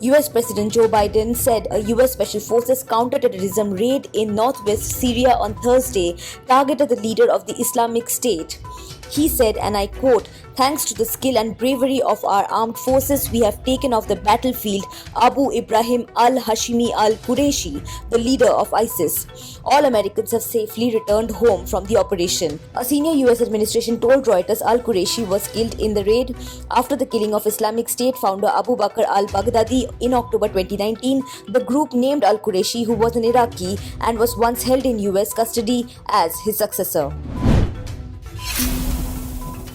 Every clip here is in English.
US President Joe Biden said a US Special Forces counter-terrorism raid in northwest Syria on Thursday targeted the leader of the Islamic State. He said, and I quote, "Thanks to the skill and bravery of our armed forces, we have taken off the battlefield Abu Ibrahim al-Hashimi al-Qurayshi, the leader of ISIS. All Americans have safely returned home from the operation." A senior US administration told Reuters al-Qurayshi was killed in the raid after the killing of Islamic State founder Abu Bakr al-Baghdadi in October 2019. The group named al-Qurayshi, who was an Iraqi and was once held in US custody, as his successor.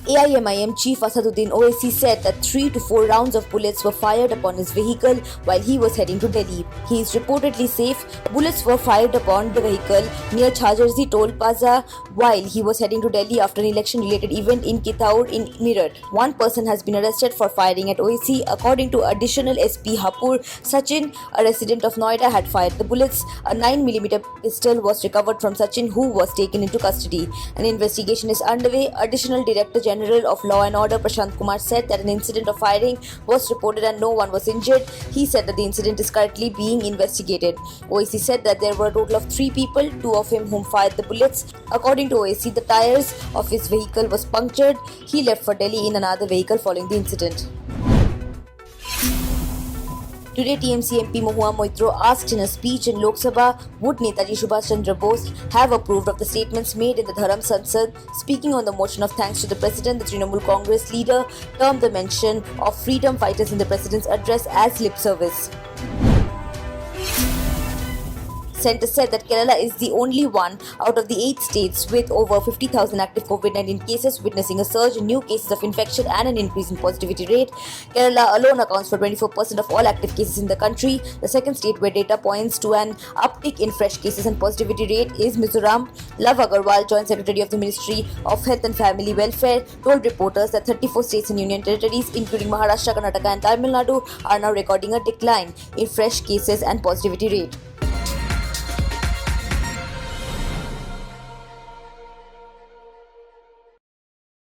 AIMIM chief Asaduddin Owaisi said that 3 to 4 rounds of bullets were fired upon his vehicle while he was heading to Delhi. He is reportedly safe. Bullets were fired upon the vehicle near Chajarzi Toll Plaza while he was heading to Delhi after an election-related event in Kitaur in Meerut. One person has been arrested for firing at Owaisi. According to additional SP Hapur, Sachin, a resident of Noida, had fired the bullets. A 9mm pistol was recovered from Sachin, who was taken into custody. An investigation is underway. Additional Director General of Law and Order Prashant Kumar said that an incident of firing was reported and no one was injured. He said that the incident is currently being investigated. Owaisi said that there were a total of 3 people, 2 of whom fired the bullets. According to Owaisi, the tires of his vehicle was punctured. He left for Delhi in another vehicle following the incident. Today, TMC MP Mahua Moitro asked in a speech in Lok Sabha, would Netaji Subhash Chandra Bose have approved of the statements made in the Dharam Sansad? Speaking on the motion of thanks to the President, the Trinamool Congress leader termed the mention of freedom fighters in the President's address as lip service. Centre said that Kerala is the only one out of the 8 states with over 50,000 active COVID-19 cases, witnessing a surge in new cases of infection and an increase in positivity rate. Kerala alone accounts for 24% of all active cases in the country. The second state where data points to an uptick in fresh cases and positivity rate is Mizoram. Love Agarwal, Joint Secretary of the Ministry of Health and Family Welfare, told reporters that 34 states and union territories, including Maharashtra, Karnataka and Tamil Nadu, are now recording a decline in fresh cases and positivity rate.